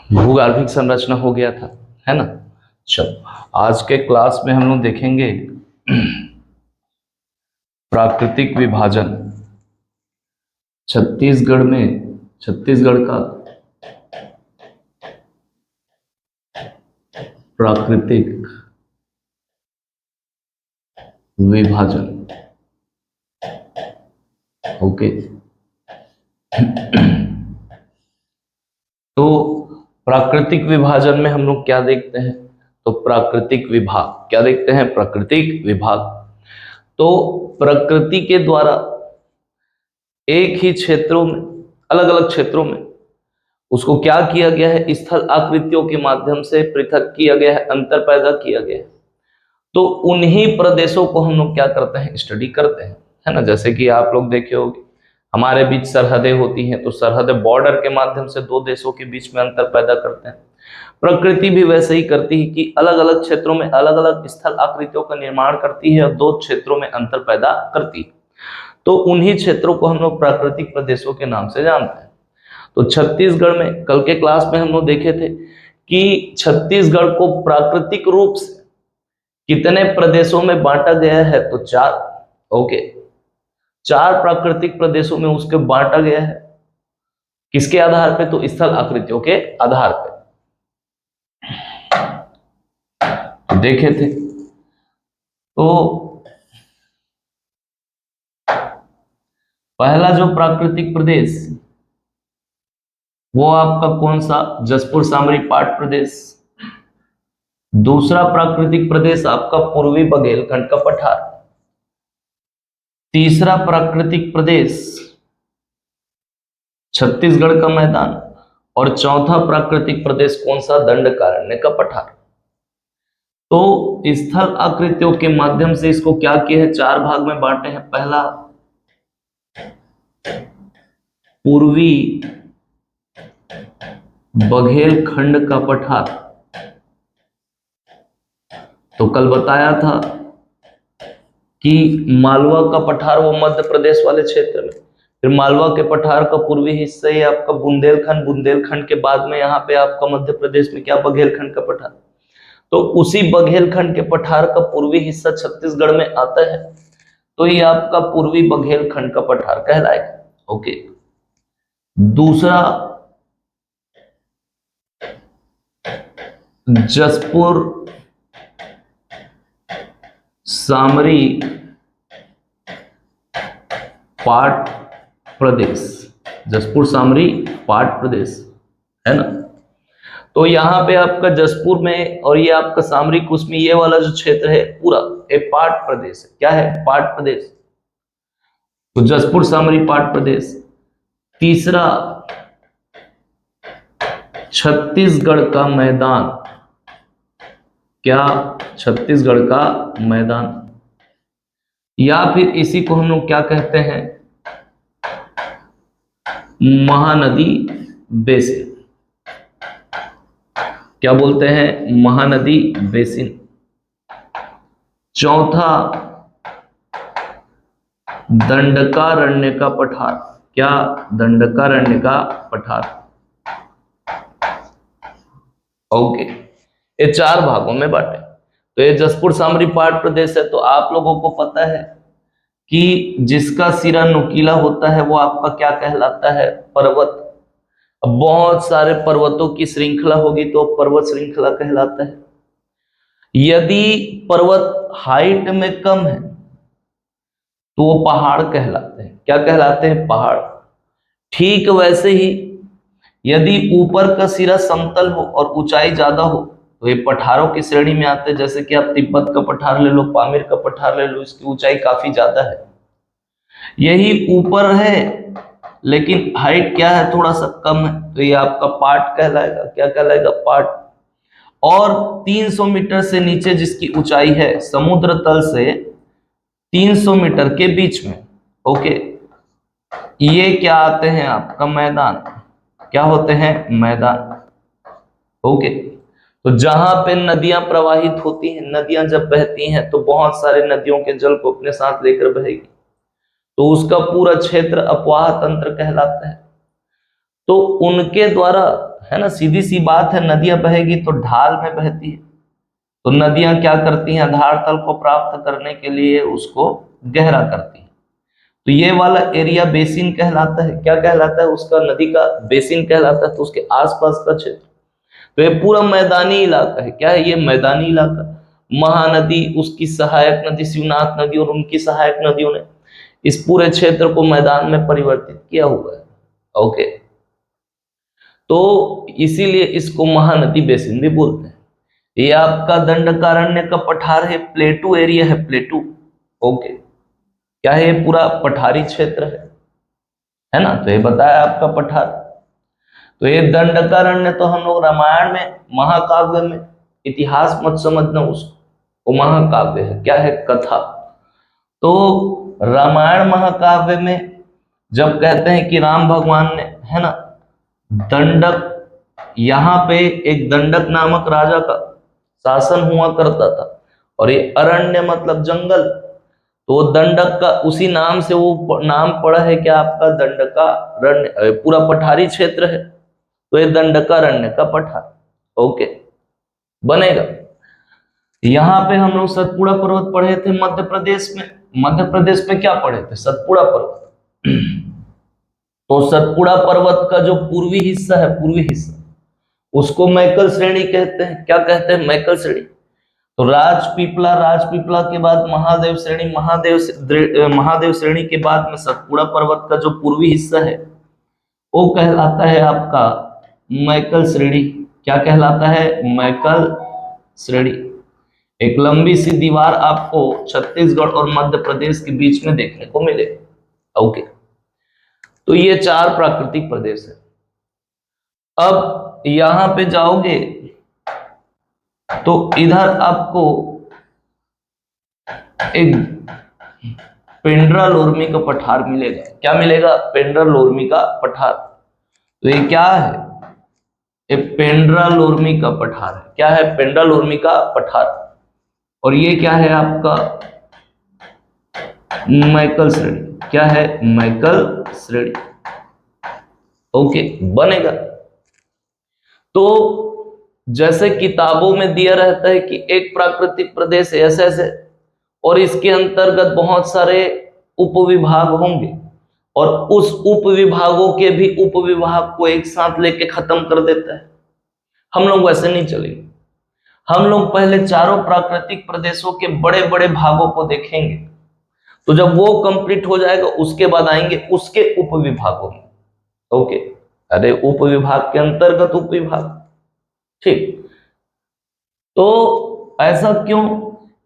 भूगर्भिक संरचना हो गया था, है ना। चलो आज के क्लास में हम लोग देखेंगे प्राकृतिक विभाजन। छत्तीसगढ़ का प्राकृतिक विभाजन। ओके, तो प्राकृतिक विभाजन में हम लोग क्या देखते हैं? तो प्राकृतिक विभाग क्या देखते हैं? प्राकृतिक विभाग। तो प्रकृति के द्वारा एक ही क्षेत्रों में, अलग अलग क्षेत्रों में उसको क्या किया गया है? स्थल आकृतियों के माध्यम से पृथक किया गया है, अंतर पैदा किया गया है। तो उन्हीं प्रदेशों को हम लोग क्या करते हैं? स्टडी करते हैं, है ना। जैसे कि आप लोग देखे होंगे हमारे बीच सरहदें होती हैं, तो सरहदें बॉर्डर के माध्यम से दो देशों के बीच में अंतर पैदा करते हैं। प्रकृति भी वैसे ही करती है कि अलग अलग क्षेत्रों में अलग अलग स्थल आकृतियों का निर्माण करती है और दो क्षेत्रों में अंतर पैदा करती है। तो उन्हीं क्षेत्रों को हम लोग प्राकृतिक प्रदेशों के नाम से जानते हैं। तो छत्तीसगढ़ में कल के क्लास में हम लोग देखे थे कि छत्तीसगढ़ को प्राकृतिक रूप से कितने प्रदेशों में बांटा गया है? तो 4। ओके, 4 प्राकृतिक प्रदेशों में उसके बांटा गया है। किसके आधार पे? तो स्थल आकृतियों के आधार पे देखे थे। तो पहला जो प्राकृतिक प्रदेश वो आपका कौन सा? जसपुर सामरी पाट प्रदेश। दूसरा प्राकृतिक प्रदेश आपका पूर्वी बघेलखंड का पठार। तीसरा प्राकृतिक प्रदेश छत्तीसगढ़ का मैदान। और चौथा प्राकृतिक प्रदेश कौन सा? दंडकारण्य का पठार। तो स्थल आकृतियों के माध्यम से इसको क्या किया है? 4 भाग में बांटे हैं। पहला पूर्वी बघेलखंड का पठार। तो कल बताया था कि मालवा का पठार वो मध्य प्रदेश वाले क्षेत्र में, फिर मालवा के पठार का पूर्वी हिस्सा ये आपका बुंदेलखंड, बुंदेलखंड के बाद में यहाँ पे आपका मध्य प्रदेश में क्या? बघेलखंड का पठार। तो उसी बघेलखंड के पठार का पूर्वी हिस्सा छत्तीसगढ़ में आता है, तो ये आपका पूर्वी बघेलखंड का पठार कहलाएगा। ओके, दूसरा जसपुर सामरी पाट प्रदेश। जसपुर सामरी पाट प्रदेश, है ना। तो यहाँ पे आपका जसपुर में और ये आपका सामरी कुसमी, ये वाला जो क्षेत्र है पूरा ये पाट प्रदेश है। क्या है? पाट प्रदेश। तो जसपुर सामरी पाट प्रदेश। तीसरा छत्तीसगढ़ का मैदान। क्या? छत्तीसगढ़ का मैदान, या फिर इसी को हम लोग क्या कहते हैं? महानदी बेसिन। क्या बोलते हैं? महानदी बेसिन। चौथा दंडकारण्य का पठार। क्या? दंडकारण्य का पठार। ओके, ये 4 भागों में बांटे। तो ये जसपुर सामरी पाट प्रदेश है। तो आप लोगों को पता है कि जिसका सिरा नुकीला होता है वो आपका क्या कहलाता है? पर्वत। अब बहुत सारे पर्वतों की श्रृंखला होगी तो पर्वत श्रृंखला कहलाता है। यदि पर्वत हाइट में कम है तो वो पहाड़ कहलाते हैं। क्या कहलाते हैं? पहाड़। ठीक वैसे ही यदि ऊपर का सिरा समतल हो और ऊंचाई ज्यादा हो तो ये पठारों की श्रेणी में आते हैं। जैसे कि आप तिब्बत का पठार ले लो, पामीर का पठार ले लो, इसकी ऊंचाई काफी ज्यादा है। यही ऊपर है लेकिन हाइट क्या है? थोड़ा सा कम है, तो ये आपका पाट कहलाएगा। क्या कहलाएगा? पाट। और 300 मीटर से नीचे जिसकी ऊंचाई है समुद्र तल से 300 मीटर के बीच में, ओके, ये क्या आते हैं? आपका मैदान। क्या होते हैं? मैदान। ओके, तो जहां पे नदियां प्रवाहित होती हैं, नदियां जब बहती हैं तो बहुत सारे नदियों के जल को अपने साथ लेकर बहेगी, तो उसका पूरा क्षेत्र अपवाह तंत्र कहलाता है। तो उनके द्वारा है ना, सीधी सी बात है, नदियां बहेगी तो ढाल में बहती है, तो नदियां क्या करती हैं, आधार तल को प्राप्त करने के लिए उसको गहरा करती हैं। तो ये वाला एरिया बेसिन कहलाता है, क्या कहलाता है, उसका नदी का बेसिन कहलाता है। तो उसके आसपास का क्षेत्र, तो ये पूरा मैदानी इलाका है। क्या है ये, मैदानी इलाका। महानदी, उसकी सहायक नदी शिवनाथ नदी और उनकी सहायक नदियों ने इस पूरे क्षेत्र को मैदान में परिवर्तित किया हुआ है। ओके, तो इसीलिए इसको महानदी बेसिन भी बोलते हैं। ये आपका दंडकारण्य का पठार है, प्लेटू एरिया है, प्लेटू। ओके, क्या है, ये पूरा पठारी क्षेत्र है ना, तो ये बताया आपका पठार। तो ये दंडकारण्य तो हम लोग रामायण में, महाकाव्य में, इतिहास मत समझना उसको, वो महाकाव्य है, क्या है, कथा। तो रामायण महाकाव्य में जब कहते हैं कि राम भगवान ने, है ना, दंडक, यहाँ पे एक दंडक नामक राजा का शासन हुआ करता था, और ये अरण्य मतलब जंगल, तो वो दंडक का उसी नाम से वो नाम पड़ा है, क्या आपका, दंडकारण्य, पूरा पठारी क्षेत्र है, तो ये दंडकारण्य का पठार। ओके, बनेगा। यहाँ पे हम लोग सतपुड़ा पर्वत पढ़े थे मध्य प्रदेश में। मध्य प्रदेश में क्या पढ़े थे, सतपुड़ा पर्वत। तो सतपुड़ा पर्वत का जो पूर्वी हिस्सा है, पूर्वी हिस्सा, उसको मैकल श्रेणी कहते हैं। क्या कहते हैं, मैकल श्रेणी। तो राजपीपला, राजपीपला के बाद महादेव श्रेणी, महादेव श्रेणी के बाद में सतपुड़ा पर्वत का जो पूर्वी हिस्सा है वो कहलाता है आपका मैकल श्रेणी। क्या कहलाता है, मैकल श्रेणी। एक लंबी सी दीवार आपको छत्तीसगढ़ और मध्य प्रदेश के बीच में देखने को मिलेगा। ओके, तो ये 4 प्राकृतिक प्रदेश है। अब यहां पे जाओगे तो इधर आपको एक पेंड्रा लोरमी का पठार मिलेगा। क्या मिलेगा, पेंड्रा लोरमी का पठार। तो ये क्या है, ये पेंड्रा लोरमी का पठार है। क्या है, पेंड्रा लोरमी का पठार। और ये क्या है आपका, मैकल श्रेणी। क्या है, मैकल श्रेणी। ओके, बनेगा। तो जैसे किताबों में दिया रहता है कि एक प्राकृतिक प्रदेश ऐसे ऐसे, और इसके अंतर्गत बहुत सारे उपविभाग होंगे, और उस उपविभागों के भी उपविभाग को एक साथ लेके खत्म कर देता है। हम लोग वैसे नहीं चलेंगे। हम लोग पहले चारों प्राकृतिक प्रदेशों के बड़े बड़े भागों को देखेंगे, तो जब वो कंप्लीट हो जाएगा उसके बाद आएंगे उसके उपविभागों में। ओके, अरे उपविभाग के अंतर्गत उपविभाग, ठीक। तो ऐसा क्यों,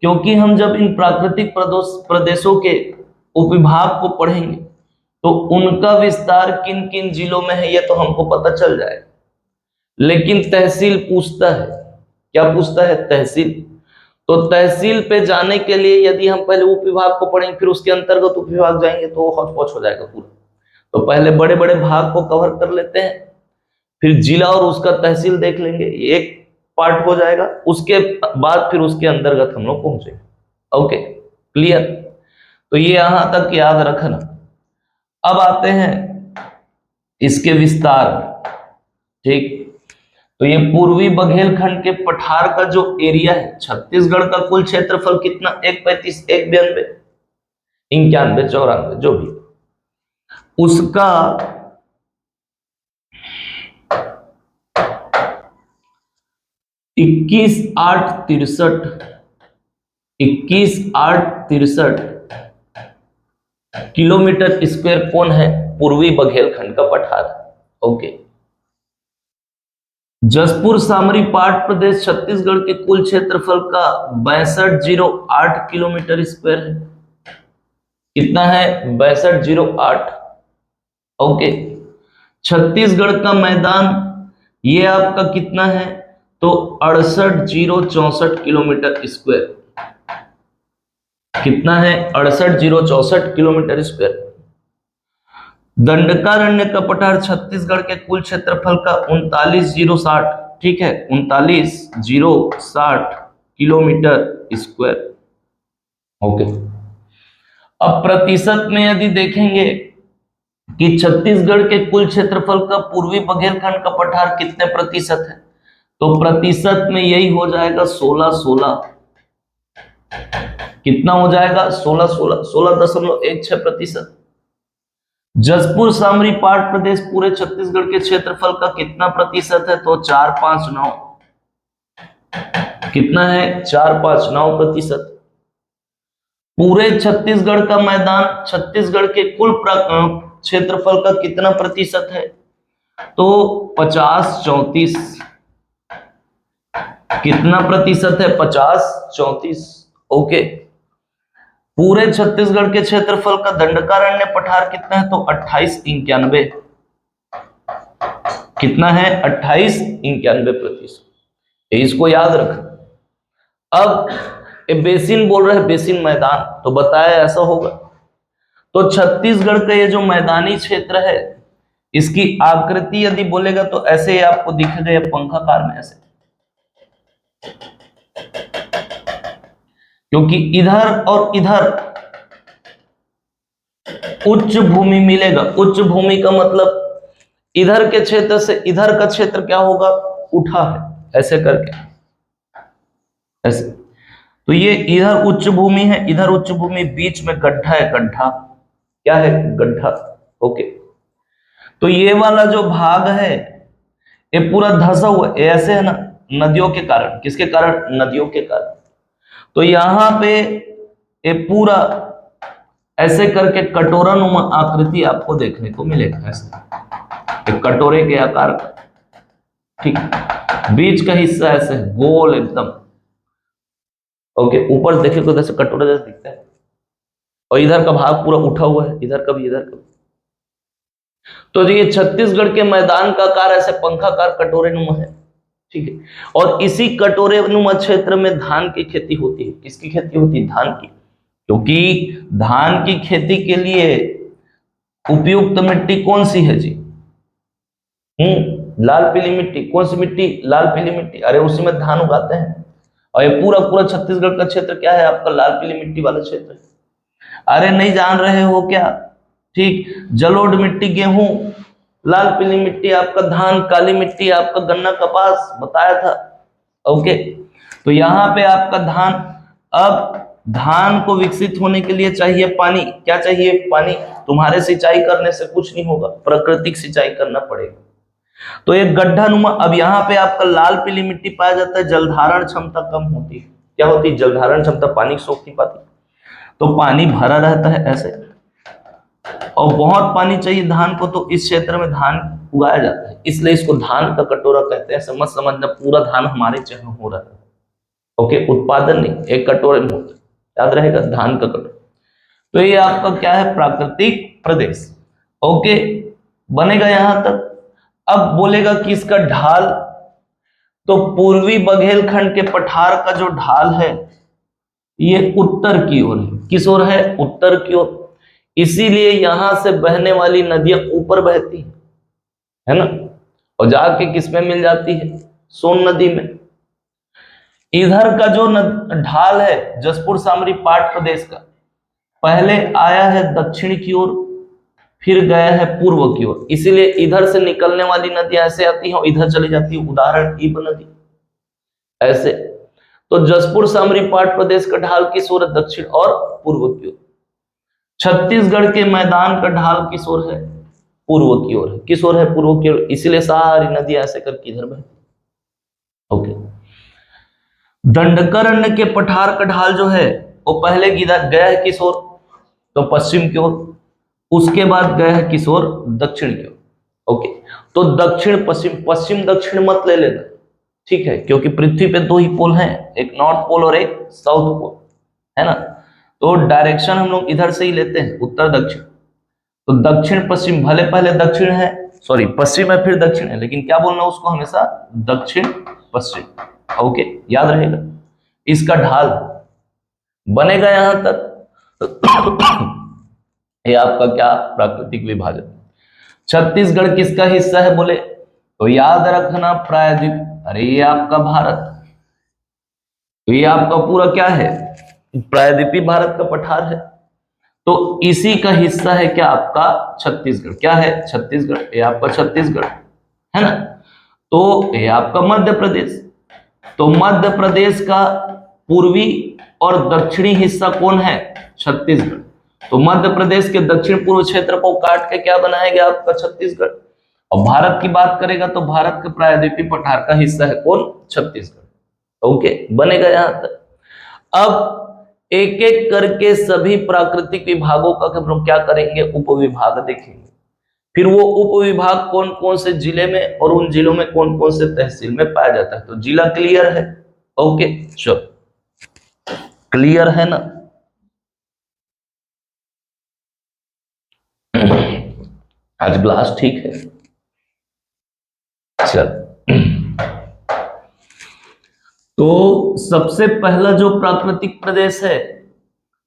क्योंकि हम जब इन प्राकृतिक प्रदेशों के उपविभाग को पढ़ेंगे तो उनका विस्तार किन किन जिलों में है ये तो हमको पता चल जाएगा। लेकिन तहसील पूछता है, क्या पूछता है, तहसील। तो तहसील पे जाने के लिए यदि हम पहले उपविभाग को पढ़ेंगे फिर उसके अंतर्गत उपविभाग जाएंगे तो वो हौच-पौच हो जाएगा पूरा। तो पहले बड़े बड़े भाग को कवर कर लेते हैं, फिर जिला और उसका तहसील देख लेंगे, एक पार्ट हो जाएगा। उसके बाद फिर उसके अंतर्गत हम लोग पहुंचेंगे। Okay, clear. तो ये यहां तक याद रखना। अब आते हैं इसके विस्तार में, ठीक। तो ये पूर्वी बघेलखंड के पठार का जो एरिया है, छत्तीसगढ़ का कुल क्षेत्रफल कितना, 135, 192, 91, 94, जो भी, उसका 21,863 किलोमीटर स्क्वायर कौन है, पूर्वी बघेलखंड का पठार। ओके, जसपुर सामरी पाट प्रदेश छत्तीसगढ़ के कुल क्षेत्रफल का 6208 किलोमीटर स्क्वायर है। कितना है, 6208। ओके, छत्तीसगढ़ का मैदान ये आपका कितना है, तो 68,064 किलोमीटर स्क्वायर। कितना है, 68,064 किलोमीटर स्क्वायर। दंडकारण्य का पठार छत्तीसगढ़ के कुल क्षेत्रफल का 39,060, ठीक है, 39,060 किलोमीटर स्क्वायर। ओके, अब प्रतिशत में यदि देखेंगे कि छत्तीसगढ़ के कुल क्षेत्रफल का पूर्वी बघेलखंड का पठार कितने प्रतिशत है? तो प्रतिशत में यही हो जाएगा 16 कितना हो जाएगा 16.16% जसपुर सामरी पाठ प्रदेश पूरे छत्तीसगढ़ के क्षेत्रफल का कितना प्रतिशत है? तो 459 कितना है 459%। पूरे छत्तीसगढ़ का मैदान छत्तीसगढ़ के कुल क्षेत्रफल का कितना प्रतिशत है? तो 50-34 कितना प्रतिशत है? 50-34 ओके। पूरे छत्तीसगढ़ के क्षेत्रफल का दंडकारण्य पठार कितना है? तो 28-91 कितना है? 28-91%। इसको याद रख। अब ये बेसिन बोल रहे हैं, बेसिन मैदान, तो बताया ऐसा होगा। तो छत्तीसगढ़ का ये जो मैदानी क्षेत्र है इसकी आकृति यदि बोलेगा तो ऐसे ही आपको दिखेगा, ये पंखाकार में ऐसे, क्योंकि इधर और इधर उच्च भूमि मिलेगा। उच्च भूमि का मतलब इधर के क्षेत्र से इधर का क्षेत्र क्या होगा? उठा है, ऐसे करके ऐसे। तो ये इधर उच्च भूमि है, इधर उच्च भूमि, बीच में गड्ढा है, गड्ढा क्या है? गड्ढा ओके। तो ये वाला जो भाग है ये पूरा धंसा हुआ ऐसे है ना, नदियों के कारण। किसके कारण? नदियों के कारण। तो यहां पे ये पूरा ऐसे करके कटोरा नुमा आकृति आपको देखने को मिलेगा, ऐसे एक कटोरे के आकार का, ठीक। बीच का हिस्सा ऐसे गोल एकदम ओके। ऊपर देखे तो जैसे कटोरा जैसे दिखता है, और इधर का भाग पूरा उठा हुआ है, इधर का भी इधर का भी। तो ये छत्तीसगढ़ के मैदान का आकार ऐसे पंखाकार कटोरे नुमा है, ठीक है। और इसी कटोरे नुमा क्षेत्र में धान की खेती होती है। किसकी खेती होती है? धान की। क्योंकि धान की खेती के लिए उपयुक्त मिट्टी कौन सी है जी? लाल पीली मिट्टी। कौन सी मिट्टी? लाल पीली मिट्टी। अरे उसी में धान उगाते हैं। और ये पूरा पूरा छत्तीसगढ़ का क्षेत्र क्या है आपका? लाल पीली मिट्टी वाला क्षेत्र है। अरे नहीं जान रहे हो क्या? ठीक, जलोढ़ मिट्टी गेहूं, लाल पीली मिट्टी आपका धान, काली मिट्टी आपका गन्ना कपास, बताया था ओके। तो यहाँ पे आपका धान, अब धान को विकसित होने के लिए चाहिए पानी। क्या चाहिए? पानी। तुम्हारे सिंचाई करने से कुछ नहीं होगा, प्राकृतिक सिंचाई करना पड़ेगा। तो एक गड्ढा नुमा, अब यहाँ पे आपका लाल पीली मिट्टी पाया जाता है, जलधारण क्षमता कम होती है। क्या होती है? जलधारण क्षमता, पानी सोख नहीं पाती, तो पानी भरा रहता है ऐसे, और बहुत पानी चाहिए धान को, तो इस क्षेत्र में धान उगाया जाता है, इसलिए इसको धान का कटोरा कहते हैं। समझ समझना, पूरा धान हमारे जगह हो रहा है ओके, उत्पादन नहीं, एक कटोरे में होता है, याद रहेगा, धान का कटोरा। तो ये आपका क्या है? प्राकृतिक प्रदेश ओके, बनेगा यहां तक। अब बोलेगा कि इसका ढाल, तो पूर्वी बघेलखंड के पठार का जो ढाल है ये उत्तर की ओर है। किस ओर है? उत्तर की ओर। इसीलिए यहां से बहने वाली नदियां ऊपर बहती है ना, और जाके किसमें मिल जाती है? सोन नदी में। इधर का जो ढाल है जसपुर सामरी पाठ प्रदेश का, पहले आया है दक्षिण की ओर, फिर गया है पूर्व की ओर, इसीलिए इधर से निकलने वाली नदियां ऐसे आती हैं और इधर चली जाती है। उदाहरण इब नदी ऐसे। तो जसपुर सामरी पाठ प्रदेश का ढाल किस ओर है? दक्षिण और पूर्व की ओर। छत्तीसगढ़ के मैदान का ढाल किस ओर है? पूर्व की ओर है। किस ओर है? पूर्व की ओर, इसीलिए सारी नदी ऐसे करके इधर बहती ओके। दंडकारण्य के पठार का ढाल जो है वो पहले गया है किस ओर? तो पश्चिम की ओर, उसके बाद गया है किस ओर? दक्षिण की ओर ओके। तो दक्षिण पश्चिम, पश्चिम दक्षिण मत ले लेना, ठीक है, क्योंकि पृथ्वी पे दो ही पोल हैं, एक नॉर्थ पोल और एक साउथ पोल, है ना। तो डायरेक्शन हम लोग इधर से ही लेते हैं, उत्तर दक्षिण। तो दक्षिण पश्चिम, भले पहले दक्षिण है, सॉरी पश्चिम है फिर दक्षिण है, लेकिन क्या बोलना उसको हमेशा? दक्षिण पश्चिम ओके, याद रहेगा। इसका ढाल बनेगा यहां तक। ये आपका क्या? प्राकृतिक विभाजन। छत्तीसगढ़ किसका हिस्सा है बोले तो याद रखना प्रायद्वीप। अरे ये आपका भारत, तो ये आपका पूरा क्या है? प्रायद्वीपीय भारत का पठार है। तो इसी का हिस्सा है क्या आपका छत्तीसगढ़। क्या है छत्तीसगढ़, ये आपका छत्तीसगढ़ है ना। तो ये आपका मध्य प्रदेश। तो मध्य प्रदेश का पूर्वी और दक्षिणी हिस्सा कौन है छत्तीसगढ़। तो मध्य प्रदेश के दक्षिण पूर्व क्षेत्र को काट के क्या बनाया गया आपका छत्तीसगढ़। और भारत की बात करेगा तो भारत के प्रायद्वीपीय पठार का हिस्सा है कौन छत्तीसगढ़। ओके बनेगा यहां तक। अब एक एक करके सभी प्राकृतिक विभागों का हम लोग क्या करेंगे उपविभाग देखेंगे। फिर वो उपविभाग कौन कौन से जिले में और उन जिलों में कौन कौन से तहसील में पाया जाता है। तो जिला क्लियर है। ओके चलो क्लियर है ना। आज ग्लास ठीक है। चल तो सबसे पहला जो प्राकृतिक प्रदेश है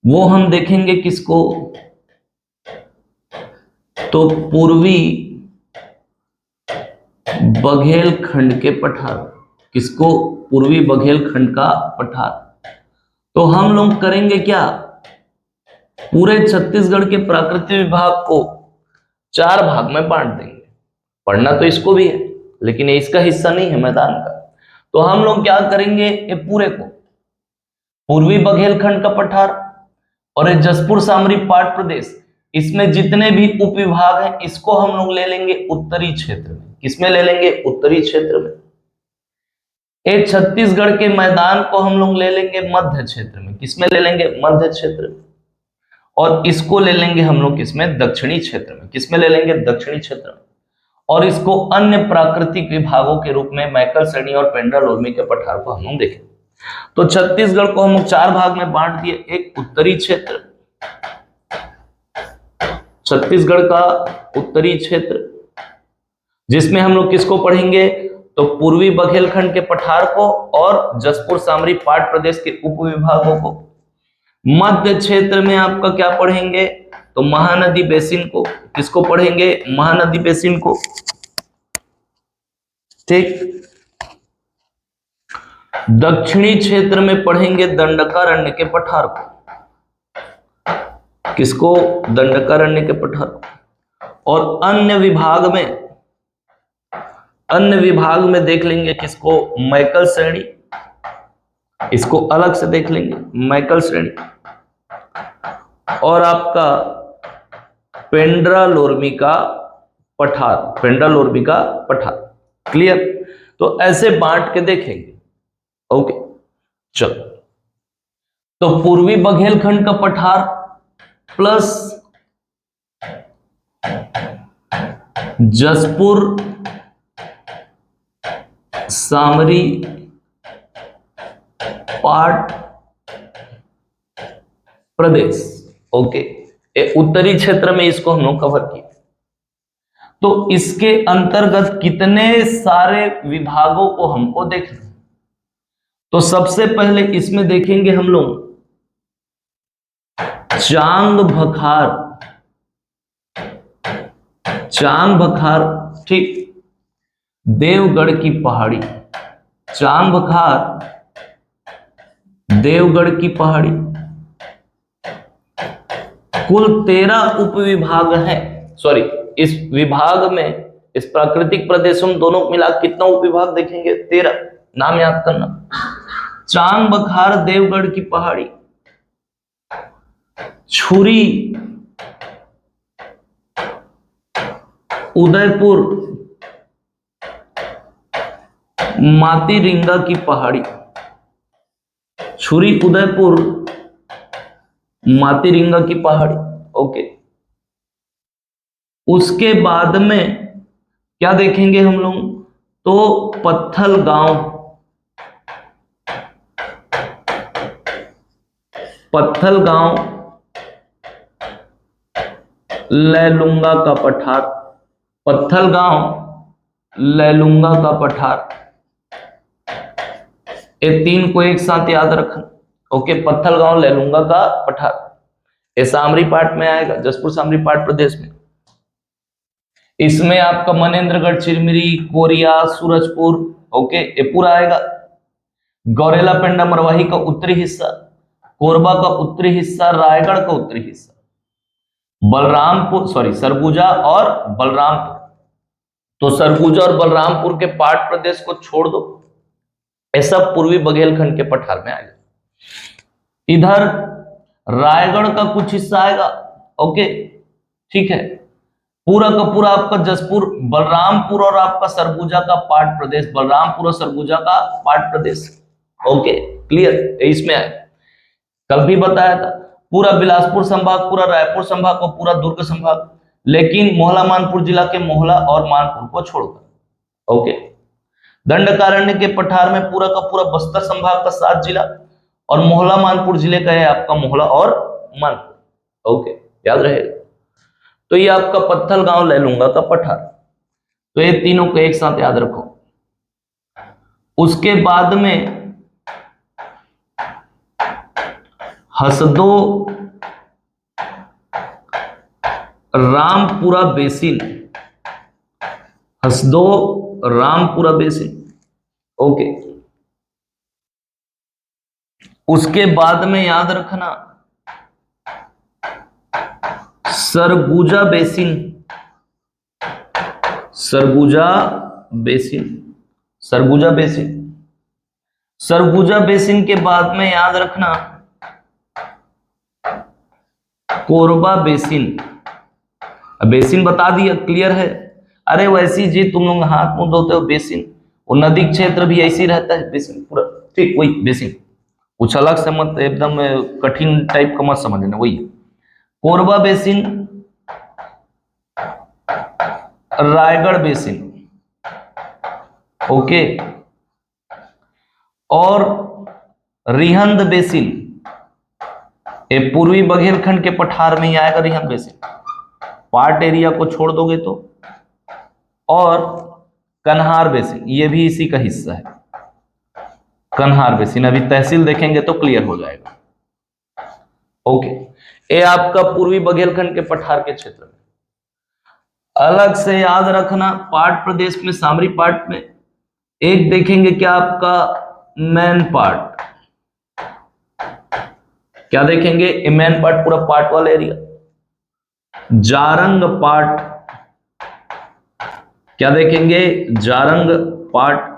वो हम देखेंगे किसको। तो पूर्वी बघेलखंड के पठार। किसको पूर्वी बघेलखंड का पठार। तो हम लोग करेंगे क्या पूरे छत्तीसगढ़ के प्राकृतिक विभाग को 4 भाग में बांट देंगे। पढ़ना तो इसको भी है लेकिन ये इसका हिस्सा नहीं है मैदान का। तो हम लोग क्या करेंगे ये पूरे को पूर्वी बघेलखंड का पठार और ये जसपुर सामरी पाट प्रदेश, इसमें जितने भी उपविभाग हैं इसको हम लोग ले लेंगे उत्तरी क्षेत्र में। किसमें ले लेंगे उत्तरी क्षेत्र में। ये छत्तीसगढ़ के मैदान को हम लोग ले लेंगे मध्य क्षेत्र में। किसमें ले लेंगे मध्य क्षेत्र में। और इसको ले लेंगे हम लोग किसमें दक्षिणी क्षेत्र में। किसमें ले लेंगे दक्षिणी क्षेत्र में। और इसको अन्य प्राकृतिक विभागों के रूप में मैकल श्रेणी और पेंड्रा लोरमी के पठार को हम लोग देखें। तो छत्तीसगढ़ को हम लोग 4 भाग में बांट दिए। एक उत्तरी क्षेत्र, छत्तीसगढ़ का उत्तरी क्षेत्र जिसमें हम लोग किसको पढ़ेंगे तो पूर्वी बघेलखंड के पठार को और जसपुर सामरी पाट प्रदेश के उपविभागों को। मध्य क्षेत्र में आपका क्या पढ़ेंगे तो महानदी बेसिन को। किसको पढ़ेंगे महानदी बेसिन को। ठीक। दक्षिणी क्षेत्र में पढ़ेंगे दंडकारण्य के पठार को। किसको दंडकारण्य के पठार। और अन्य विभाग में देख लेंगे किसको मैकल श्रेणी। इसको अलग से देख लेंगे मैकल श्रेणी और आपका पेंड्रा लोरमी का पठार। पेंड्रा लोरमी का पठार क्लियर। तो ऐसे बांट के देखेंगे। ओके चलो तो पूर्वी बघेलखंड का पठार प्लस जसपुर सामरी पाट प्रदेश। ओके उत्तरी क्षेत्र में इसको हम लोग कवर किए। तो इसके अंतर्गत कितने सारे विभागों को हमको देखना। तो सबसे पहले इसमें देखेंगे हम लोग चांग बखार। ठीक। देवगढ़ की पहाड़ी। चांग बखार देवगढ़ की पहाड़ी। कुल 13 उपविभाग हैं। सॉरी इस विभाग में इस प्राकृतिक प्रदेशों में दोनों मिला कितना उपविभाग देखेंगे 13। नाम याद करना चांग बखार देवगढ़ की पहाड़ी, छुरी उदयपुर मातीरिंगा की पहाड़ी। छुरी उदयपुर मातीरिंगा की पहाड़ी। ओके उसके बाद में क्या देखेंगे हम लोग तो पत्थल गांव लैलूंगा का पठार। पत्थल गांव लैलूंगा का पठार। ये 3 को एक साथ याद रखना। ओके पत्थल गांव लैलूंगा का पठार ये सामरी पाट में आएगा जसपुर सामरी पाट प्रदेश में। इसमें आपका मनेन्द्रगढ़ चिरमिरी कोरिया सूरजपुर ओके ये पूरा आएगा। गौरेला पेंडा मरवाही का उत्तरी हिस्सा, कोरबा का उत्तरी हिस्सा, रायगढ़ का उत्तरी हिस्सा। बलरामपुर, सॉरी, सरगुजा और बलरामपुर। तो सरगुजा और बलरामपुर के पाट प्रदेश को छोड़ दो, ये सब पूर्वी बघेलखंड के पठार में आएगा। इधर रायगढ़ का कुछ हिस्सा आएगा, ओके, ठीक है। पूरा का पूरा आपका जसपुर, बलरामपुर और आपका सरगुजा का पाट प्रदेश, बलरामपुर और सरगुजा का पाट प्रदेश, ओके, क्लियर, इसमें आए। कल भी बताया था, पूरा बिलासपुर संभाग, पूरा रायपुर संभाग और पूरा दुर्ग संभाग, लेकिन मोहला मानपुर जिला के मोहला और मानपुर को छोड़कर, ओके। दंडकारण्य के पठार में पूरा का पूरा बस्तर संभाग का 7 जिला और मोहला मानपुर जिले का है आपका मोहला और मानपुर, ओके, याद रहेगा। तो ये आपका पत्थल गांव ले लूंगा का पठार, तो ये तीनों को एक साथ याद रखो। उसके बाद में Hasdeo Rampura basin, Hasdeo Rampura basin, okay. उसके बाद में याद रखना Surguja basin, Surguja basin, Surguja basin. Surguja basin के बाद में याद रखना कोरबा बेसिन। बेसिन बता दिया, क्लियर है। अरे वैसी जी तुम लोग हाथ मुंह धोते हो, बेसिन वो नदी क्षेत्र भी ऐसी रहता है, बेसिन पूरा, ठीक, वही बेसिन, कुछ अलग से मत एकदम कठिन टाइप का मत समझना, वही Korba basin, Raigarh basin, okay, और रिहंद बेसिन, ये पूर्वी बघेलखंड के पठार में ही आएगा रिहंद बेसिन, पार्ट एरिया को छोड़ दोगे तो। और कन्हार बेसिन, ये भी इसी का हिस्सा है, कन्हार बेसिन, अभी तहसील देखेंगे तो क्लियर हो जाएगा, ओके। ये आपका पूर्वी बघेलखंड के पठार के क्षेत्र में। अलग से याद रखना पाट प्रदेश में, सामरी पाट में एक देखेंगे क्या आपका मैन पाट, क्या देखेंगे, मैन पाट, पूरा पाट वाला एरिया। जारंग पाट, क्या देखेंगे, जारंग पाट।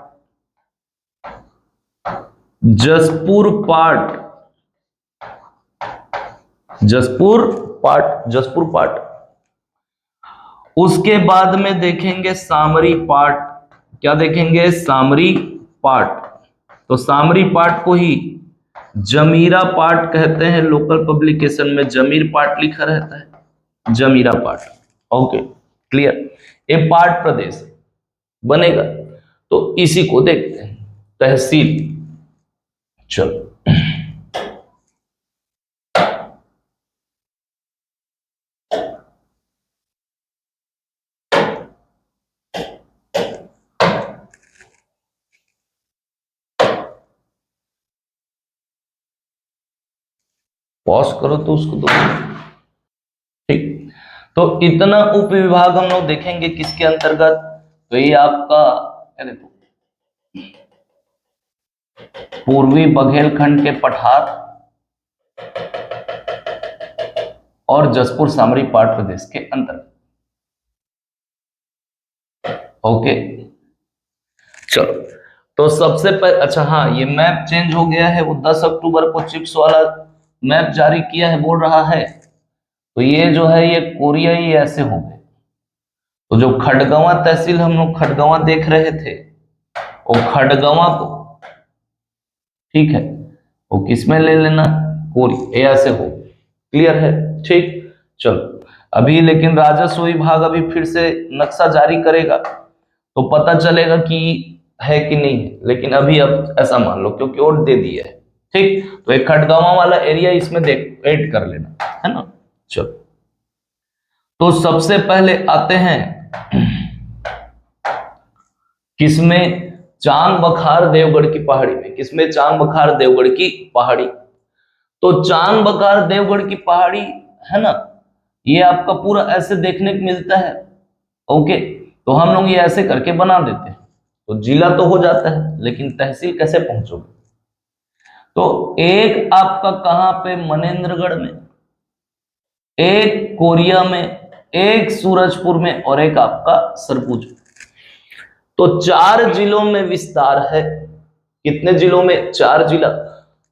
जसपुर पाट, जसपुर पाट, जसपुर पाट। उसके बाद में देखेंगे सामरी पाट, क्या देखेंगे, सामरी पाट। तो सामरी पाट को ही जमीरा पाट कहते हैं, लोकल पब्लिकेशन में जमीर पाट लिखा रहता है, जमीरा पाट, ओके, क्लियर। ये पाट प्रदेश बनेगा, तो इसी को देखते हैं, तहसील। चलो पॉज करो तो उसको दो, ठीक। तो इतना उप विभाग हम लोग देखेंगे किसके अंतर्गत, तो ये आपका देखो पूर्वी बघेलखंड के पठार और जसपुर सामरी पाट प्रदेश के अंतर्गत, ओके। चलो तो सबसे पहले, अच्छा हाँ, ये मैप चेंज हो गया है, वो 10 अक्टूबर को चिप्स वाला मैप जारी किया है, बोल रहा है। तो ये जो है ये कोरिया, ये ऐसे हो गए। तो जो खड़गवां तहसील हम लोग खड़गवां देख रहे थे, वो खड़गवां को, ठीक है, वो किसमें ले लेना, कोरी, ऐसे हो, क्लियर है, ठीक। चलो अभी लेकिन राजस्व विभाग अभी फिर से नक्शा जारी करेगा, तो पता चलेगा कि है कि नहीं है, लेकिन अभी अब ऐसा मान लो क्योंकि और दे दिया है, ठीक। तो एक खड़गवां वाला एरिया इसमें देख ऐड कर लेना, है ना। चलो तो सबसे पहले आते हैं किसमें, चांग बखार देवगढ़ की पहाड़ी में। किसमें, चांग बखार देवगढ़ की पहाड़ी। तो चांग बखार देवगढ़ की पहाड़ी है ना, ये आपका पूरा ऐसे देखने को मिलता है, ओके। तो हम लोग ये ऐसे करके बना देते हैं, तो जिला तो हो जाता है, लेकिन तहसील कैसे पहुंचोगे। तो एक आपका कहां पे, मनेन्द्रगढ़ में, एक कोरिया में, एक सूरजपुर में और एक आपका सरगुजा। तो 4 जिलों में विस्तार है। कितने जिलों में? 4 जिला,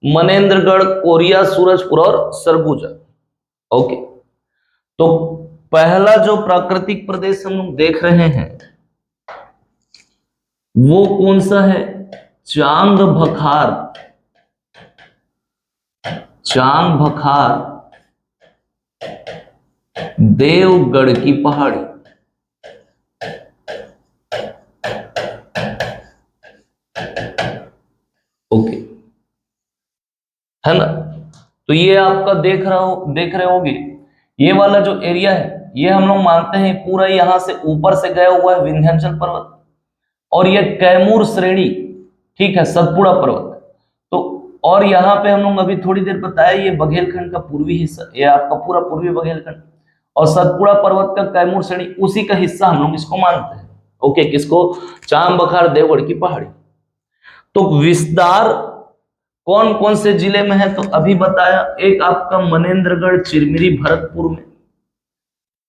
मनेंद्रगढ़, कोरिया, सूरजपुर और सरगुजा। ओके, तो पहला जो प्राकृतिक प्रदेश हम लोग देख रहे हैं वो कौन सा है? चांग बखार। चांग बखार देवगढ़ की पहाड़ी। ओके, है ना? तो ये आपका देख रहे होगे, ये वाला जो एरिया है ये हम लोग मानते हैं पूरा यहां से ऊपर से गया हुआ है विंध्याचल पर्वत, और ये कैमूर श्रेणी, ठीक है, सतपुड़ा पर्वत। तो और यहाँ पे हम लोग अभी थोड़ी देर बताया ये बघेलखंड का पूर्वी हिस्सा, ये आपका पूरा पूर्वी बघेलखंड, और सतपुड़ा पर्वत का कैमूर श्रेणी उसी का हिस्सा हम लोग इसको मानते हैं। ओके, किसको? चांग बखार देवगढ़ की पहाड़ी। तो विस्तार कौन कौन से जिले में है? तो अभी बताया, एक आपका मनेंद्रगढ़, चिरमिरी, भरतपुर में,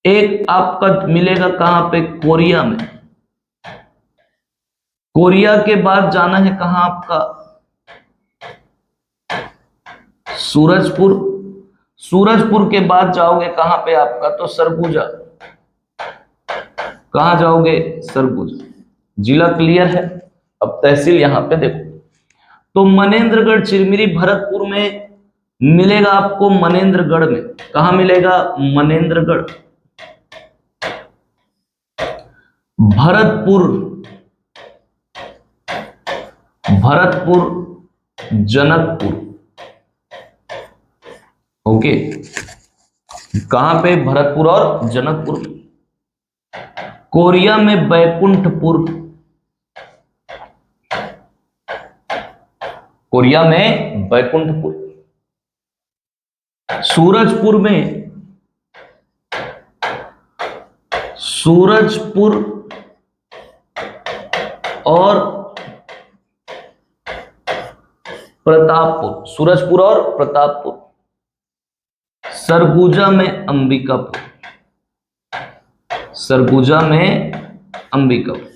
एक आपका मिलेगा कहां पे? कोरिया में। कोरिया के बाद जाना है कहां आपका? सूरजपुर। सूरजपुर के बाद जाओगे कहां पे आपका? तो सरगुजा। कहां जाओगे? सरगुजा। जिला क्लियर है? अब तहसील यहां पे देखो, तो मनेंद्रगढ़, चिरमिरी, भरतपुर में मिलेगा आपको मनेंद्रगढ़ में। कहां मिलेगा? मनेंद्रगढ़। भरतपुर, भरतपुर, जनकपुर। ओके, कहां पे? भरतपुर और जनकपुर। कोरिया में बैकुंठपुर। कोरिया में बैकुंठपुर। सूरजपुर में, सूरजपुर और प्रतापपुर। सूरजपुर और प्रतापपुर। सरगुजा में अंबिकापुर। सरगुजा में अंबिकापुर।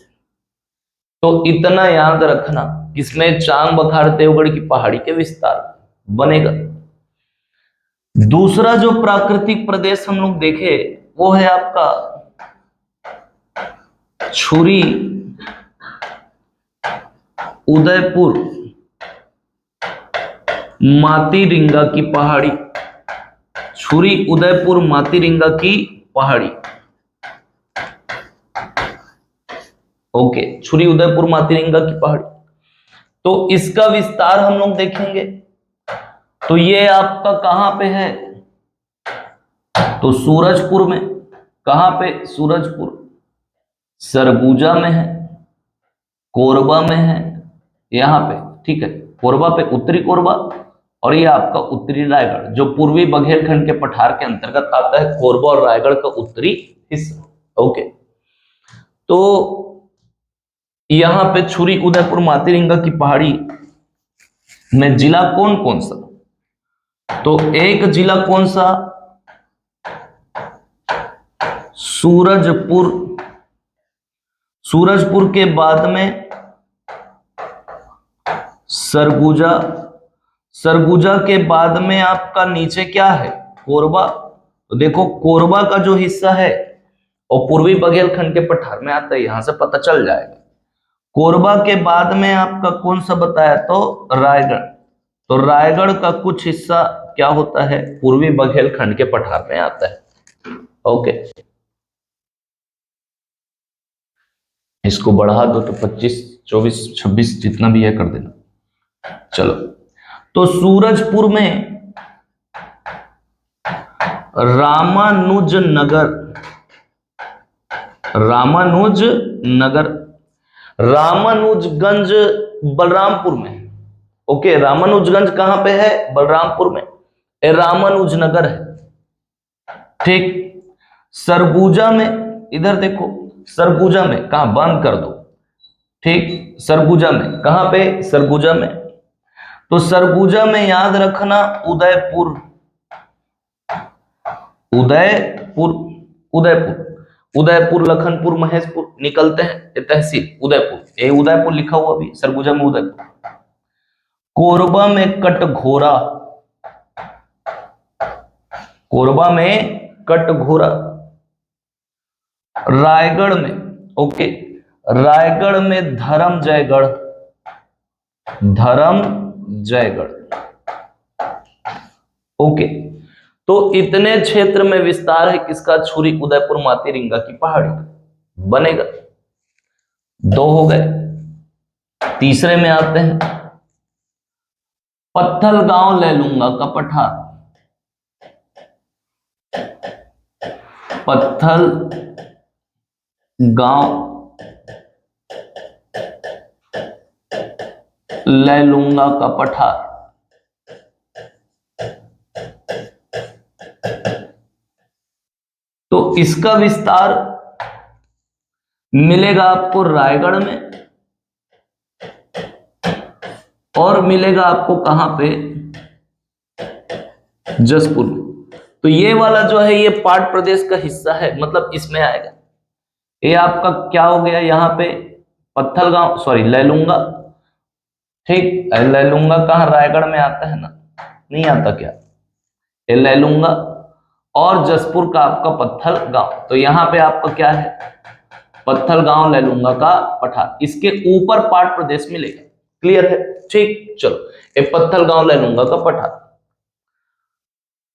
तो इतना याद रखना, किसमें? चांग बखार देवगढ़ की पहाड़ी के विस्तार बनेगा। दूसरा जो प्राकृतिक प्रदेश हम लोग देखे वो है आपका छुरी, उदयपुर, मातीरिंगा की पहाड़ी। छुरी, उदयपुर, मातीरिंगा की पहाड़ी। ओके, छुरी, उदयपुर, मातीरिंगा की पहाड़ी। तो इसका विस्तार हम लोग देखेंगे। तो ये आपका कहां पे है? तो सूरजपुर में। कहां पे? सूरजपुर। सरगुजा में है, कोरबा में है, यहां पे, ठीक है, कोरबा पे, उत्तरी कोरबा, और ये आपका उत्तरी रायगढ़ जो पूर्वी बघेलखंड के पठार के अंतर्गत आता है, कोरबा और रायगढ़ का उत्तरी हिस्सा। ओके, तो यहां पे छुरी, उदयपुर, मातीरिंगा की पहाड़ी में जिला कौन कौन सा? तो एक जिला कौन सा? सूरजपुर। सूरजपुर के बाद में सरगुजा। सरगुजा के बाद में आपका नीचे क्या है? कोरबा। तो देखो कोरबा का जो हिस्सा है और पूर्वी बघेलखंड के पठार में आता है, यहां से पता चल जाएगा। कोरबा के बाद में आपका कौन सा बताया? तो रायगढ़। तो रायगढ़ का कुछ हिस्सा क्या होता है? पूर्वी बघेलखंड के पठार में आता है। ओके, इसको बढ़ा दो तो 25, 24, 26 जितना भी है कर देना। चलो, तो सूरजपुर में रामानुज नगर। रामानुज नगर। रामानुजगंज बलरामपुर में। ओके, रामानुजगंज कहां पे है? बलरामपुर में। रामानुज नगर है, ठीक। सरगुजा में, इधर देखो, सरगुजा में कहा? बंद कर दो, ठीक। सरगुजा में कहां पे? सरगुजा में। तो सरगुजा में याद रखना उदयपुर। उदयपुर, उदयपुर, उदयपुर, लखनपुर, महेशपुर निकलते हैं, ये तहसील उदयपुर, ये उदयपुर लिखा हुआ अभी सरगुजा में उदयपुर। कोरबा में कटघोरा, कोरबा में कटघोरा। रायगढ़ में, ओके, रायगढ़ में धर्मजयगढ़, धर्मजयगढ़, ओके। तो इतने क्षेत्र में विस्तार है किसका? छुरी उदयपुर मातीरिंगा की पहाड़ी बनेगा। 2 हो गए। तीसरे में आते हैं, पत्थल गांव लैलूंगा का पठार, पत्थल गांव लैलूंगा का पठार। तो इसका विस्तार मिलेगा आपको रायगढ़ में और मिलेगा आपको कहां पे? जसपुर में। तो ये वाला जो है ये पाट प्रदेश का हिस्सा है, मतलब इसमें आएगा। ये आपका क्या हो गया यहाँ पे? पत्थल गांव, सॉरी लैलूंगा, ठीक। लैलूंगा कहाँ? रायगढ़ में आता है ना, नहीं आता क्या? ये लैलूंगा और जसपुर का आपका पत्थल गांव। तो यहाँ पे आपका क्या है? पत्थल गांव लैलूंगा का पठार। इसके ऊपर पाट प्रदेश मिलेगा। क्लियर है? ठीक, चलो ये पत्थल गांव लैलूंगा का पठार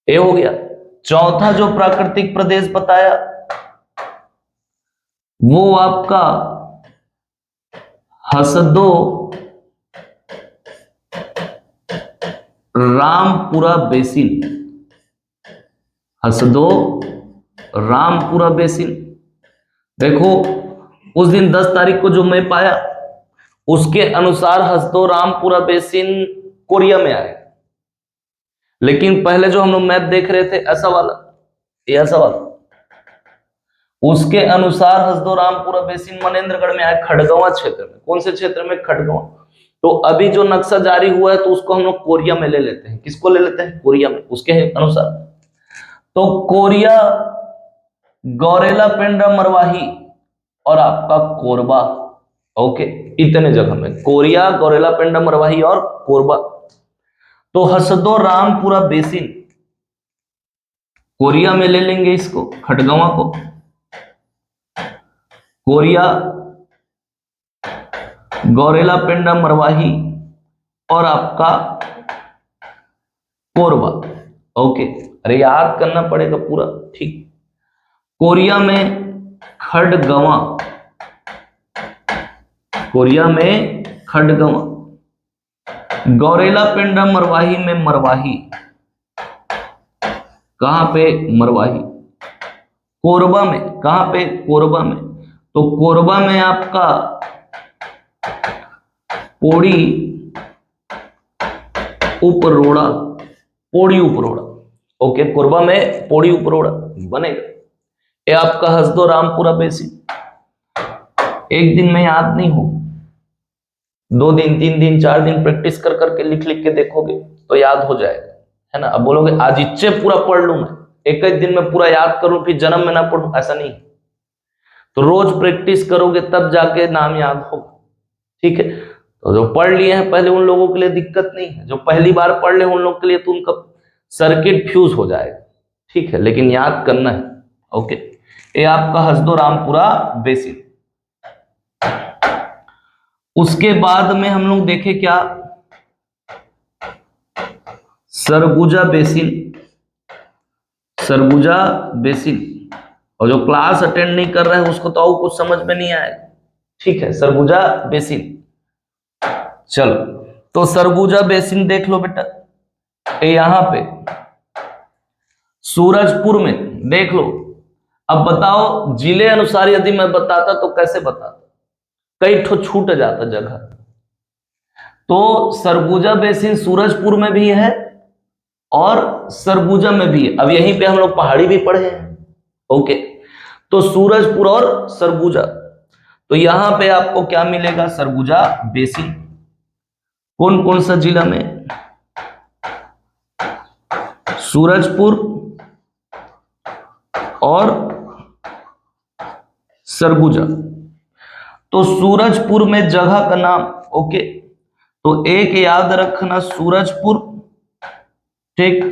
ये हो गया। चौथा जो प्राकृतिक प्रदेश बताया वो आपका हसदो रामपुरा बेसिन, हसदो रामपुरा बेसिन। देखो उस दिन 10 तारीख को जो मैं पाया उसके अनुसार हसदो रामपुरा बेसिन कोरिया में आए, लेकिन पहले जो हम लोग मैप देख रहे थे ऐसा वाला, ये ऐसा वाला, उसके अनुसार हसदो रामपुरा बेसिन मनेन्द्रगढ़ में आए, खड़गवां क्षेत्र में। कौन से क्षेत्र में? खड़गवां। तो अभी जो नक्शा जारी हुआ है तो उसको हम लोग कोरिया में ले लेते हैं। किसको ले लेते हैं? कोरिया में, उसके अनुसार। तो कोरिया, गौरेला, पेंड्रा, मरवाही और आपका कोरबा, ओके, इतने जगह में कोरिया, गौरेला, पेंड्रा, मरवाही और कोरबा। तो हसदो रामपुरा बेसिन कोरिया में ले लेंगे इसको, खड़गवां को, कोरिया, गौरेला, पेंड्रा, मरवाही और आपका कोरबा, ओके। अरे याद करना पड़ेगा पूरा, ठीक। कोरिया में खड़गवां, कोरिया में खड़गवां, गौरेला, पेंड्रा, मरवाही में मरवाही, कहां पे? मरवाही। कोरबा में, कहां पे? कोरबा में। तो कोरबा में आपका पोड़ी उपरोड़ा, पोड़ी उपरोड़ा, ओके। कोरबा में पोड़ी उपरोड़ा बनेगा। ये आपका हसदो रामपुरा बेसिन। एक दिन में याद नहीं हो, 2 दिन, 3 दिन, 4 दिन प्रैक्टिस कर करके लिख लिख के देखोगे तो याद हो जाएगा, है ना। अब बोलोगे आज इच्छे पूरा पढ़ लूं मैं, एक एक दिन में पूरा याद करूं फिर जन्म में ना पढ़ूं, ऐसा नहीं। तो रोज प्रैक्टिस करोगे तब जाके नाम याद होगा, ठीक है। तो जो पढ़ लिए हैं पहले उन लोगों के लिए दिक्कत नहीं है, जो पहली बार पढ़ ले उन लोग के लिए तो उनका सर्किट फ्यूज हो जाएगा, ठीक है, लेकिन याद करना है, ओके। ये आपका हसदो रामपुरा बेसिन। उसके बाद में हम लोग देखे क्या? Surguja basin, Surguja basin. और जो क्लास अटेंड नहीं कर रहा है उसको तो और कुछ समझ में नहीं आएगा, ठीक है। सरगुजा बेसिन, चलो तो सरगुजा बेसिन देख लो बेटा, यहां पे सूरजपुर में देख लो। अब बताओ जिले अनुसार यदि मैं बताता तो कैसे बताता, कई ठो छूट जाता जगह। तो सरगुजा बेसिन सूरजपुर में भी है और सरगुजा में भी है। अब यहीं पे हम लोग पहाड़ी भी पढ़े हैं, ओके। तो सूरजपुर और सरगुजा, तो यहां पे आपको क्या मिलेगा? सरगुजा बेसिन। कौन कौन सा जिला में? सूरजपुर, और सरगुजा। तो सूरजपुर में जगह का नाम, ओके, तो एक याद रखना सूरजपुर, ठीक,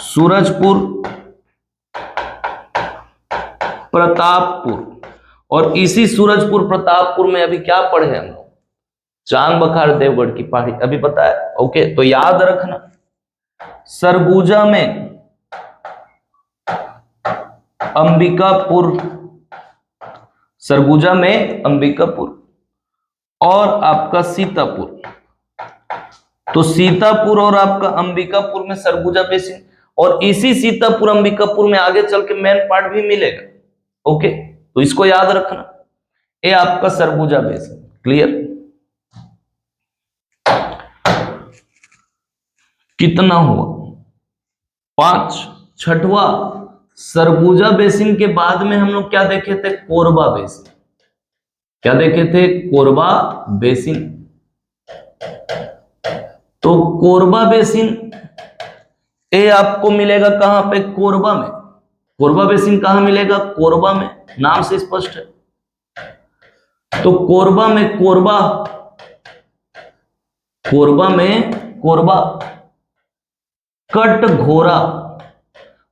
सूरजपुर, प्रतापपुर, और इसी सूरजपुर प्रतापपुर में अभी क्या पढ़े हम लोग, चांग बखार देवगढ़ की पहाड़ी, अभी पता है, ओके। तो याद रखना सरगुजा में अंबिकापुर, सरगुजा में अंबिकापुर और आपका सीतापुर, तो सीतापुर और आपका अंबिकापुर में सरगुजा बेसिन, और इसी सीतापुर अंबिकापुर में आगे चल के मेन पार्ट भी मिलेगा, ओके। तो इसको याद रखना, ये आपका सरगुजा बेसिन, क्लियर। कितना हुआ, 5। छठवा, सरगुजा बेसिन के बाद में हम लोग क्या देखे थे, कोरबा बेसिन। क्या देखे थे, कोरबा बेसिन। तो कोरबा बेसिन ये आपको मिलेगा कहां पे, कोरबा में। कोरबा बेसिन कहां मिलेगा, कोरबा में, नाम से स्पष्ट है। तो कोरबा में कोरबा, कोरबा में कोरबा, कटघोरा,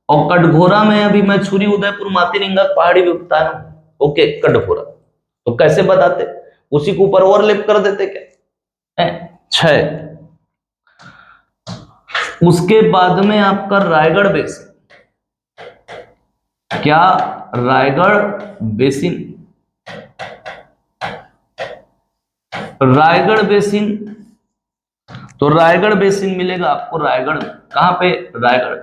और कटघोरा में अभी मैं छुरी उदयपुर मातीरिंगा पहाड़ी भी बताया हूं, ओके। कटघोरा तो कैसे बताते, उसी के ऊपर ओवरलैप कर देते क्या, 6। उसके बाद में आपका रायगढ़ बेसिन, क्या, रायगढ़ बेसिन। रायगढ़ बेसिन, तो रायगढ़ बेसिन मिलेगा आपको रायगढ़ में, कहां पे, रायगढ़।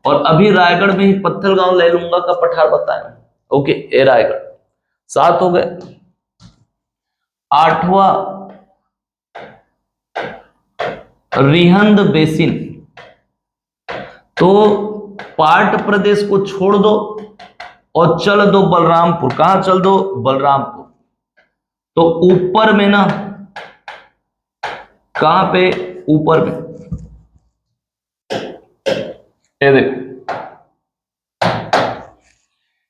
और अभी रायगढ़ में ही पत्थलगांव लैलूंगा का पठार बताया, ओके, ए रायगढ़। 7 हो गए। 8वां, रिहंद बेसिन। तो पाट प्रदेश को छोड़ दो और चल दो बलरामपुर, कहां चल दो, बलरामपुर। तो ऊपर में ना, कहां पे, ऊपर में, ये देखो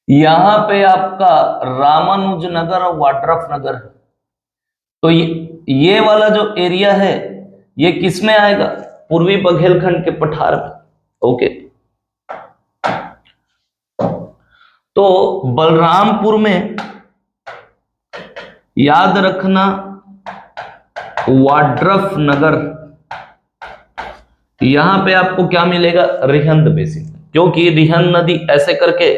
यहां पे आपका रामानुजनगर और वाड्रफ नगर है। तो ये वाला जो एरिया है ये किस में आएगा, पूर्वी बघेलखंड के पठार में, ओके। तो बलरामपुर में याद रखना वाड्रफ नगर, यहां पे आपको क्या मिलेगा, रिहंद बेसिन, क्योंकि रिहंद नदी ऐसे करके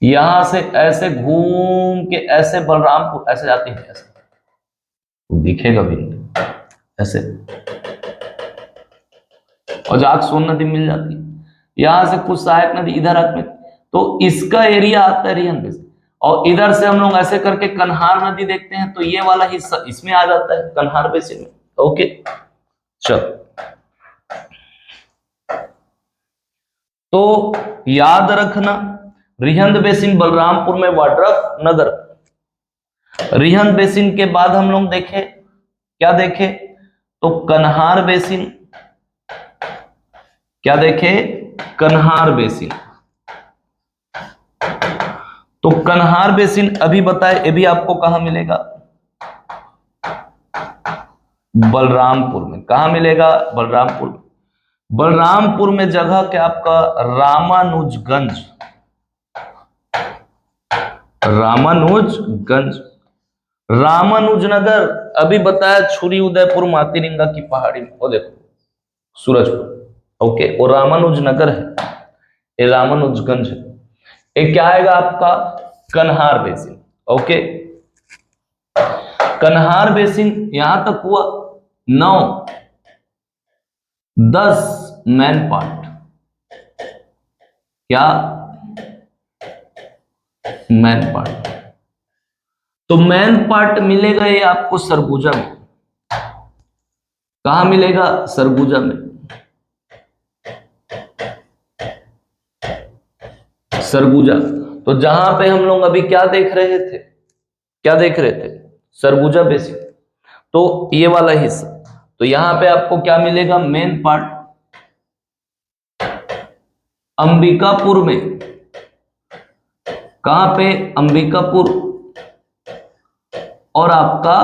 यहां से ऐसे घूम के ऐसे बलरामपुर ऐसे जाती है, ऐसे दिखेगा भी ऐसे, और जाके सोन नदी मिल जाती है, यहां से कुछ सहायक नदी इधर आती है, तो इसका एरिया आता है रिहंद बेसिन। और इधर से हम लोग ऐसे करके कन्हार नदी देखते हैं, तो ये वाला हिस्सा इसमें आ जाता है, कन्हार बेसिन में, ओके। चलो, तो याद रखना रिहंद बेसिन बलरामपुर में, वाड्रफ नगर। रिहंद बेसिन के बाद हम लोग देखे, क्या देखे, तो कन्हार बेसिन, क्या देखे, कन्हार बेसिन। तो कन्हार बेसिन अभी बताए, ये भी आपको कहां मिलेगा, बलरामपुर में। कहां मिलेगा, बलरामपुर। बलरामपुर में जगह क्या आपका, रामानुजगंज, रामानुजगंज। रामानुजनगर अभी बताया छुरी उदयपुर मातीरिंगा की पहाड़ी में, वो देखो सूरजपुर, ओके। वो रामानुजनगर है, ये रामानुजगंज है। ये क्या आएगा आपका, कन्हार बेसिन, ओके। कन्हार बेसिन यहां तक हुआ 9। 10 मैन पार्ट, क्या, मैन पार्ट। तो मैन पार्ट मिलेगा ये आपको सरगुजा में, कहां मिलेगा, सरगुजा में, सरगुजा। तो जहां पे हम लोग अभी क्या देख रहे थे, क्या देख रहे थे, सरगुजा बेसिन। तो ये वाला हिस्सा, तो यहां पे आपको क्या मिलेगा, मेन पार्ट, अंबिकापुर में, कहां पे, अंबिकापुर, और आपका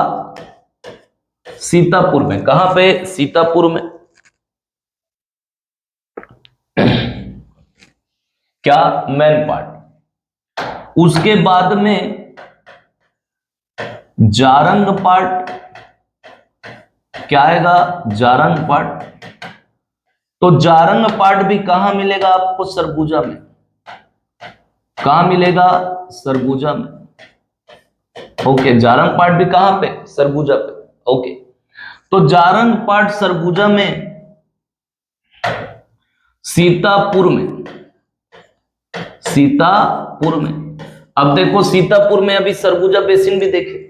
सीतापुर में, कहां पे, सीतापुर में। क्या, मेन पार्ट। उसके बाद में जारंग पार्ट, क्या आएगा, जारंग पार्ट। तो जारंग पार्ट भी कहां मिलेगा आपको, सरगुजा में। कहां मिलेगा, सरगुजा में। ओके, जारंग पार्ट भी कहां पे, सरगुजा पे। ओके, तो जारंग पार्ट सरगुजा में, सीतापुर में, सीतापुर में। अब देखो सीतापुर में अभी सरगुजा बेसिन भी देखे,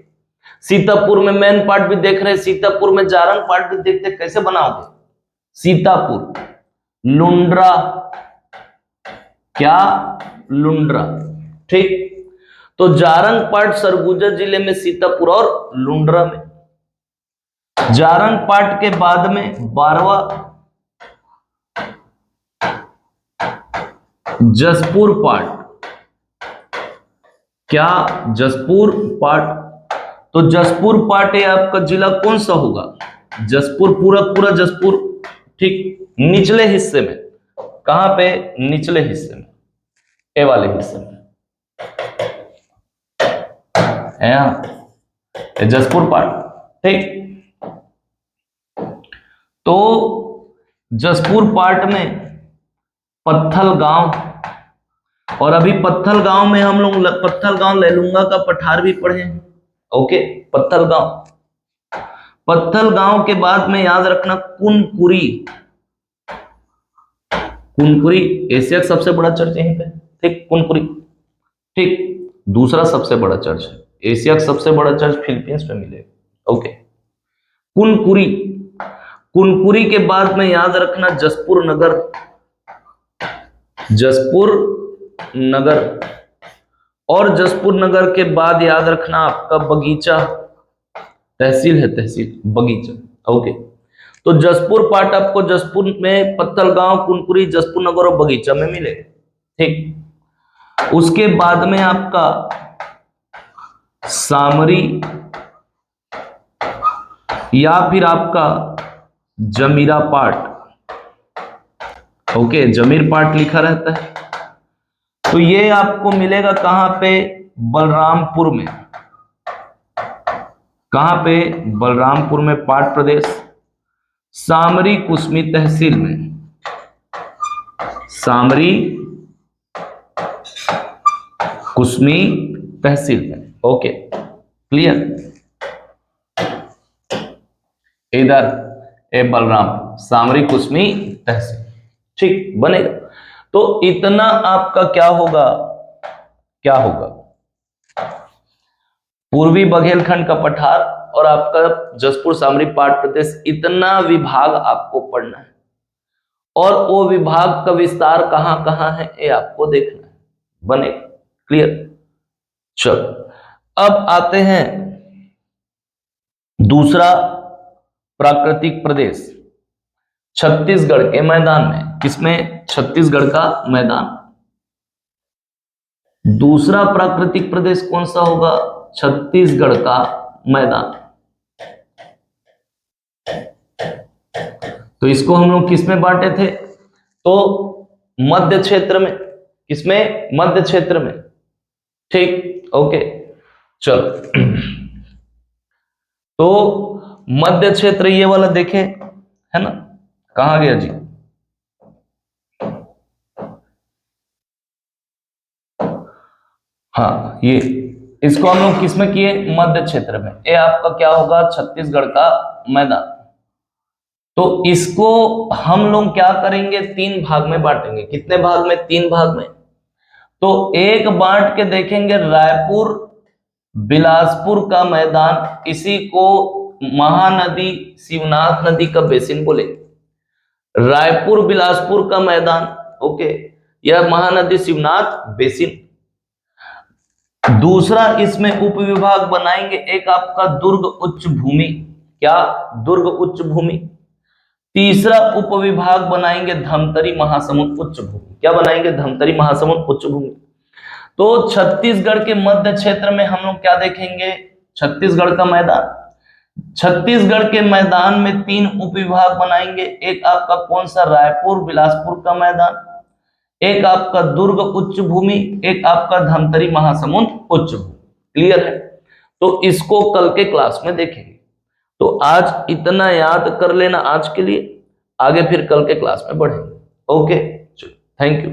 सीतापुर में मेन पार्ट भी देख रहे हैं, सीतापुर में जारंग पार्ट भी देखते, कैसे बनाओगे, सीतापुर, लुंड्रा, क्या, लुंड्रा, ठीक। तो जारंग पार्ट सरगुजा जिले में, सीतापुर और लुंड्रा में। जारंग पार्ट के बाद में 12वां जसपुर पार्ट, क्या, जसपुर पार्ट। तो जसपुर पार्ट है आपका जिला कौन सा होगा, जसपुर, पूरा पूरा जसपुर, ठीक, निचले हिस्से में, कहां पे, निचले हिस्से में, ए वाले हिस्से में है यहां, जसपुर पार्ट, ठीक। तो जसपुर पार्ट में पत्थल गांव, और अभी पत्थल गांव में हम लोग पत्थल गांव लैलूंगा का पठार भी पढ़े हैं। ओके, पत्थल गांव, पत्थल गांव के बाद में याद रखना कुनकुरी, कुनकुरी एशिया का सबसे बड़ा चर्च यहीं पे, ठीक, कुनकुरी, ठीक। दूसरा सबसे बड़ा चर्च है, एशिया का सबसे बड़ा चर्च फिलीपींस में मिलेगा। ओके, कुनकुरी, कुनकुरी के बाद में याद रखना जसपुर नगर, जसपुर नगर, और जसपुर नगर के बाद याद रखना आपका बगीचा, तहसील है, तहसील बगीचा। ओके, तो जसपुर पार्ट आपको जसपुर में पत्थल गांव, कुनकुरी, जसपुर नगर और बगीचा में मिले, ठीक। उसके बाद में आपका सामरी, या फिर आपका जमीरा पार्ट। ओके, जमीर पार्ट लिखा रहता है, तो ये आपको मिलेगा कहां पे, बलरामपुर में, कहां पे, बलरामपुर में पाट प्रदेश, सामरी कुसमी तहसील में, सामरी कुसमी तहसील में। ओके, क्लियर, इधर ए बलराम, सामरी कुसमी तहसील, ठीक बनेगा। तो इतना आपका क्या होगा, क्या होगा, पूर्वी बघेलखंड का पठार और आपका जसपुर सामरी पाट प्रदेश, इतना विभाग आपको पढ़ना है, और वो विभाग का विस्तार कहां कहां है ये आपको देखना है, बनेगा, क्लियर। चलो अब आते हैं दूसरा प्राकृतिक प्रदेश, छत्तीसगढ़ के मैदान में, किसमें, छत्तीसगढ़ का मैदान। दूसरा प्राकृतिक प्रदेश कौन सा होगा, छत्तीसगढ़ का मैदान। तो इसको हम लोग किसमें बांटे थे, तो मध्य क्षेत्र में, किसमें, मध्य क्षेत्र में, ठीक। ओके, चलो तो मध्य क्षेत्र ये वाला देखें, है ना, कहां गया जी, हाँ ये, इसको हम लोग किसमें किए, मध्य क्षेत्र में। ये आपका क्या होगा, छत्तीसगढ़ का मैदान। तो इसको हम लोग क्या करेंगे, 3 भाग में बांटेंगे, कितने भाग में, 3 भाग में। तो एक बांट के देखेंगे रायपुर बिलासपुर का मैदान, इसी को महानदी शिवनाथ नदी का बेसिन बोले, रायपुर बिलासपुर का मैदान। ओके, यह महानदी शिवनाथ बेसिन। दूसरा इसमें उपविभाग बनाएंगे, एक आपका दुर्ग उच्च भूमि, क्या, दुर्ग उच्च भूमि। तीसरा उपविभाग बनाएंगे धमतरी महासमुंद उच्च भूमि। क्या बनाएंगे? धमतरी महासमुंद उच्च भूमि। तो छत्तीसगढ़ के मध्य क्षेत्र में हम लोग क्या देखेंगे? छत्तीसगढ़ का मैदान। छत्तीसगढ़ के मैदान में 3 उपविभाग बनाएंगे। एक आपका कौन सा? रायपुर बिलासपुर का मैदान, एक आपका दुर्ग उच्च भूमि, एक आपका धमतरी महासमुंद उच्च भूमि। क्लियर है? तो इसको कल के क्लास में देखेंगे। तो आज इतना याद कर लेना आज के लिए, आगे फिर कल के क्लास में बढ़ेंगे। Okay, thank you.